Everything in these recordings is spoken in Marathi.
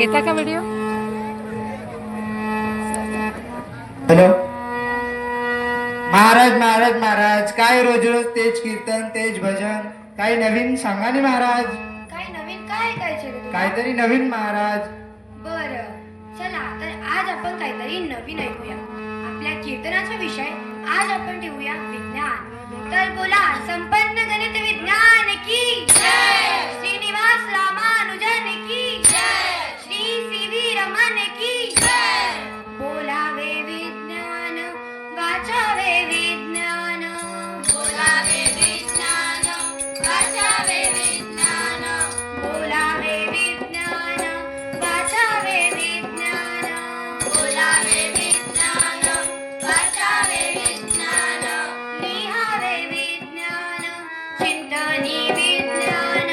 घेता का व्हिडिओ? हॅलो महाराज महाराज महाराज, काय रोज रोज तेज कीर्तन तेज भजन, काही नवीन सांगा ना महाराज. काय नवीन काय ऐकायचे रे तुला? काहीतरी नवीन महाराज. बरं चला तर आज आपण काहीतरी नवीन ऐकूया. आपल्या कीर्तनाचा विषय आज आपण ठेवूया विज्ञान. तर बोला संपन्न गणित विज्ञान की जय, श्रीनिवास रामानुजन की जय, श्री सी व्ही रमन की जय. बोलावे विज्ञान वाचावे विज्ञान, बोलावे विज्ञान वाचावे विज्ञान, बोलावे विज्ञान वाचावे विज्ञान, बोलावे विज्ञान वाचावे विज्ञान, लिहावे विज्ञान चिंतनी विज्ञान,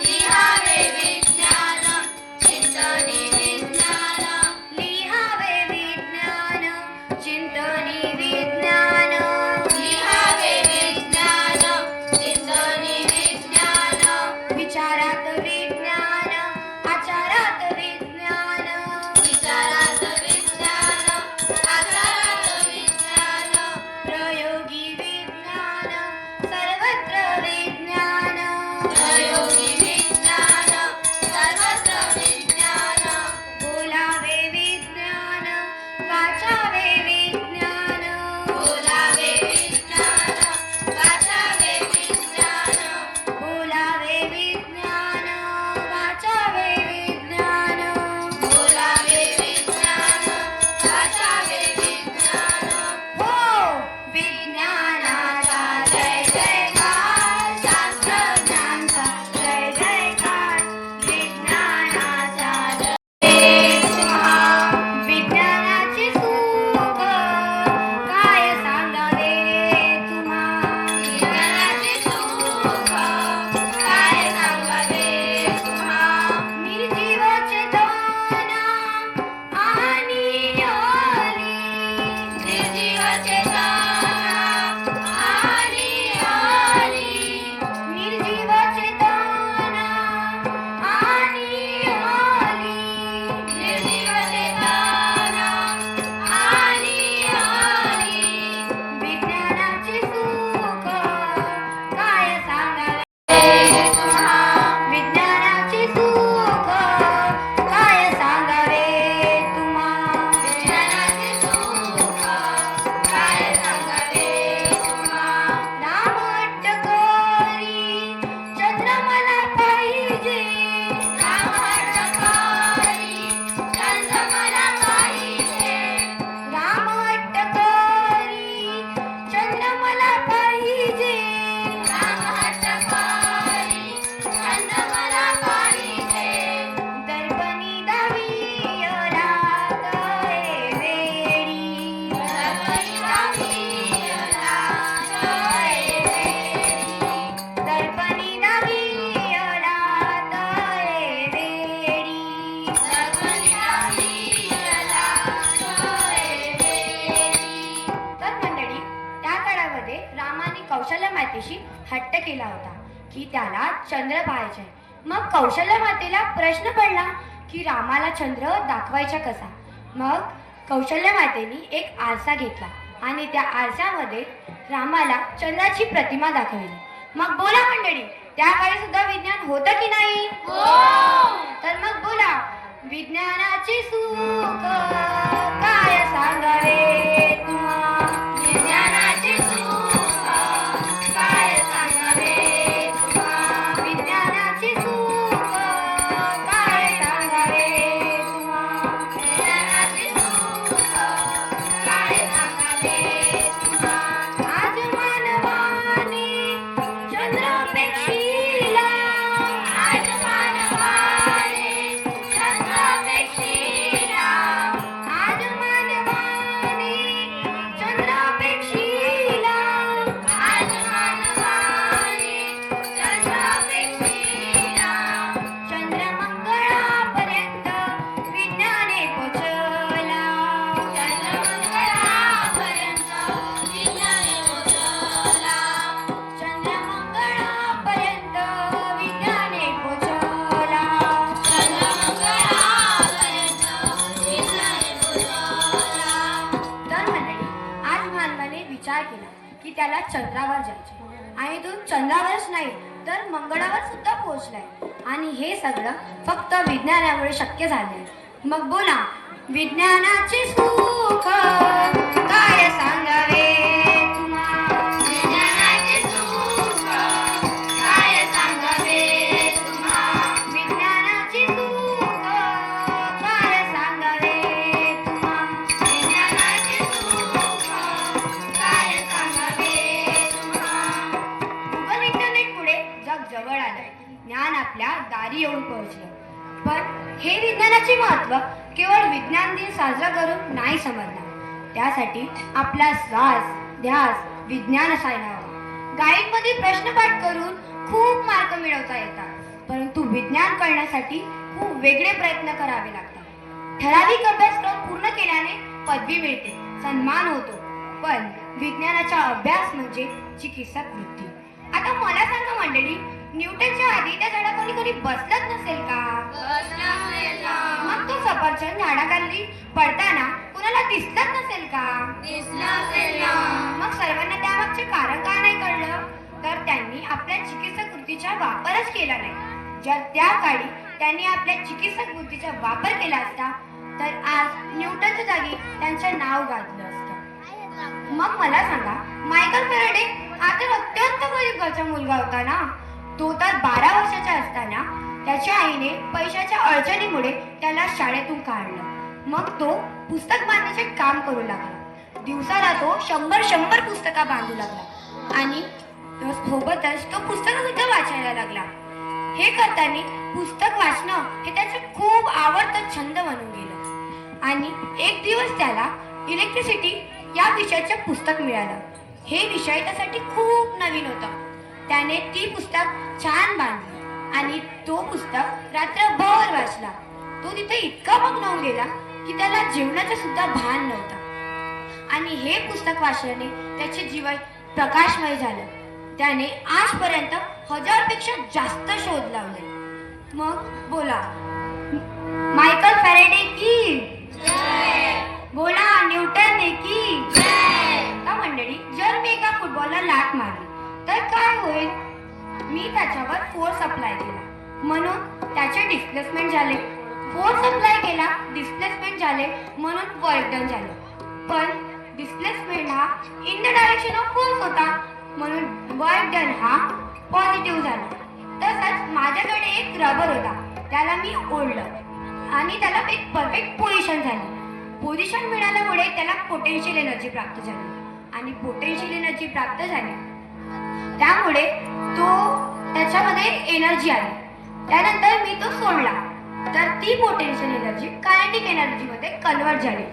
लिहावे विज्ञान चिंतनी विज्ञान, लिहावे विज्ञान चिंतनी विज्ञान, लिहावे विज्ञान चिंतनी विज्ञान, विचारात विज्ञान आचारात विज्ञान, विचारात विज्ञान आचारात विज्ञान, प्रयोगी विज्ञान सर्वत्र विज्ञान, प्रयोगी विज्ञान सर्वत्र विज्ञान, बोलावे विज्ञान वाचावे विज्ञान, बोलावे विज्ञान वाचावे विज्ञान, बोलावे विज्ञान वाचावे विज्ञान, बोलावे विज्ञान वाचावे विज्ञान. हो विज्ञानाचा जय जयकार, शास्त्रज्ञांचा जय जयकार, विज्ञानाचा जय महा. विज्ञानाचे सुख काय सांगावे तुम्हा, विज्ञानाचे सुख काय सांगावे तुम्हा. निर्जीव चेतना आणि योनी, निर्जीव चेतना आणि योनी, निर्जीव चेतना आणि योनी, निर्जीव चेतना आणि योनी. विज्ञानाचे सुख काय सांगावे तुम्हा, विज्ञानाचे सुख काय सांगावे तुम्हा, विज्ञानाचे सुख काय सांगावे तुम्हा. राम अट्टकरी चंद्रमाला पाहिजे, राम अट्टकरी चंद्रमाला पाहिजे, राम अट्टकरी चंद्रमाला पाहिजे, राम अट्टकरी चंद्रमाला पाहिजे. दर्पणी दावी रात वेडी, दर्पणी दावी रात वेडी, दर्पणी दावी रात वेडी, दर्पणी दावी रात वेडी. तर मंडळी त्या काळामध्ये रामाने कौशल्य मातेशी हट्ट केला होता की त्याला चंद्र पाहायचे. मग कौशल्य मातेला प्रश्न पडला की रामाला चंद्र दाखवायचा कसा. मग कौशल्य मातेने एक आरसा घेतला आणि त्या आरशामध्ये रामाला चंद्राची प्रतिमा दाखवली. मग बोला मंडळी त्या काळी सुद्धा विज्ञान होतं की नाही? तर मग बोला विज्ञानाचे सुख काय सांगावे तुम्हा, विज्ञानाचे सुख काय सांगावे तुम्हा, विज्ञानाचे सुख काय सांगावे तुम्हा, विज्ञानाचे सुख काय सांगावे तुम्हा. आज मानवाने चंद्रापेक्षीला, आज मानवाने चंद्रापेक्षीला, आज मानवाने मानवाने विचार केला की त्याला चंद्रावर जायचे आणि तो चंद्रावरच नाही तर मंगळावर सुद्धा पोहोचलाय आणि हे सगळं फक्त विज्ञानामुळे शक्य झाले. मग बोला, विज्ञानाचे सुख काय सांगावे तुम्हा, विज्ञानाचे सुख काय सांगावे तुम्हा, विज्ञानाचे सुख काय सांगावे तुम्हा, विज्ञानाचे सुख काय सांगावे तुम्हा. गुगल इंटरनेट पुढे जग जवळ आलंय, ज्ञान आपल्या दारी येऊन पोहोचलं. पण हे विज्ञानाचे महत्त्व केवळ विज्ञान दिन साजरा करून नाही समजणार. त्यासाठी आपला श्वास ध्यास विज्ञान असायला हवा. गाईडमध्ये प्रश्नपाठ करून खूप मार्क मिळवता येतात, परंतु विज्ञान कळण्यासाठी खूप वेगळे प्रयत्न करावे लागतात. ठराविक अभ्यासक्रम पूर्ण केल्याने पदवी मिळते, सन्मान होतो, पण विज्ञानाचा अभ्यास म्हणजे चिकित्सक वृत्ती. आता मला सांगा मंडळी, न्यूटनच्या आधी त्या झाडाखाली कोणी बसलंच नसेल का? मग तो सफरचंद झाडाखाली पडताना कुणाला दिसलंच नसेल का? मग सर्वांना त्यामागचे कारण का नाही कळलं? तर त्यांनी आपल्या चिकित्सक वृत्तीचा वापरच केला नाही. जर त्या काळी त्यांनी आपल्या चिकित्सक वृत्तीचा वापर केला असता तर आज न्यूटनच्या जागी त्यांचं नाव गाजलं असतं. मग मला सांगा, मायकल फॅराडे हा तर अत्यंत गरीब घरचा मुलगा होता ना. तो तर 12 वर्षाचा असताना त्याच्या आईने पैशाच्या अडचणीमुळे त्याला शाळेतून काढलं. मग तो पुस्तक बांधण्याचे काम करू लागला. दिवसाला तो 100 पुस्तकं बांधू लागला आणि सोबतच तो पुस्तकं सुद्धा वाचायला लागला. हे करताना पुस्तक वाचणं हे त्याचं खूप आवडतं छंद बनून गेलं. आणि एक दिवस त्याला इलेक्ट्रिसिटी या विषयाचं पुस्तक मिळालं. हे विषय त्यासाठी खूप नवीन होतं. त्याने ती पुस्तक छान बांधली आणि तो पुस्तक रात्रभर वाचला. तो तिथे इतका मग्न होऊन गेला की त्याला जेवणाचं सुद्धा भान नव्हतं. आणि हे पुस्तक वाचल्याने त्याचे जीवन प्रकाशमय झालं. त्याने आजपर्यंत 1000 पेक्षा जास्त शोध लावले. मग बोला, मायकल फॅरेडे की बोला, न्यूटन की का मंडळी, जर मी एका फुटबॉलला लाट मारली तर काय होईल? मी त्याच्यावर फोर्स अप्लाय केला म्हणून त्याचे डिस्प्लेसमेंट झाले. फोर्स अप्लाय केला, डिस्प्लेसमेंट झाले म्हणून वर्क डन झाले. पण डिस्प्लेसमेंट हा in the direction of force होता म्हणून वर्क डन हा पॉझिटिव्ह झाला. तसंच माझ्याकडे एक रबर होता, त्याला मी ओढलं आणि त्याला एक परफेक्ट पोझिशन झाली. पोझिशन मिळाल्यामुळे त्याला पोटेन्शियल एनर्जी प्राप्त झाली आणि पोटेन्शियल एनर्जी प्राप्त झाली त्यामुळे त्याच्यामध्ये एनर्जी आली. त्यानंतर मी तो सोडला तर ती पोटेन्शियल एनर्जी कायनेटिक एनर्जीमध्ये कन्वर्ट झाली.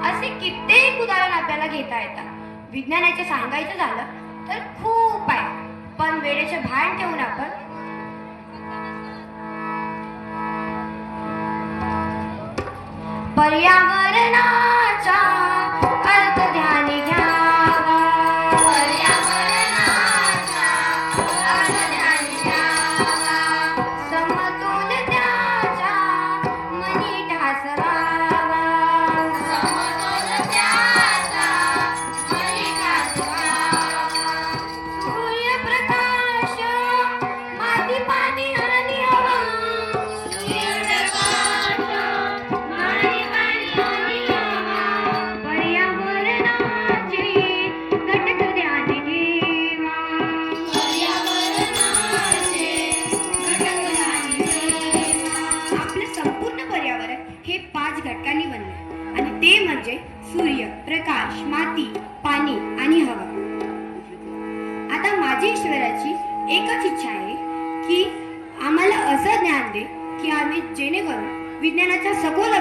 असे कित्येक उदाहरण आपल्याला घेता येतात. विज्ञानाचे सांगायचं झालं तर खूप आहे, पण वेळेचे भान ठेवून आपण पर्यावरणाचा अर्थ ध्यानी घ्यावा, पर्यावरणाचा अर्थ ध्यानी घ्यावा, समतोल त्याचा मनी ठासवावा, समतोल त्याचा मनी ठासवावा. सूर्यप्रकाश, माती, पाणी आणि हवा, सूर्यप्रकाश, माती, घटकांनी बनले आणि ते म्हणजे सूर्य, प्रकाश, माती, पाणी आणि हवा. आता माझी ईश्वराची एकच इच्छा आहे की आम्हाला असं ज्ञान दे की आम्ही जेणेकरून विज्ञानाचा सखोल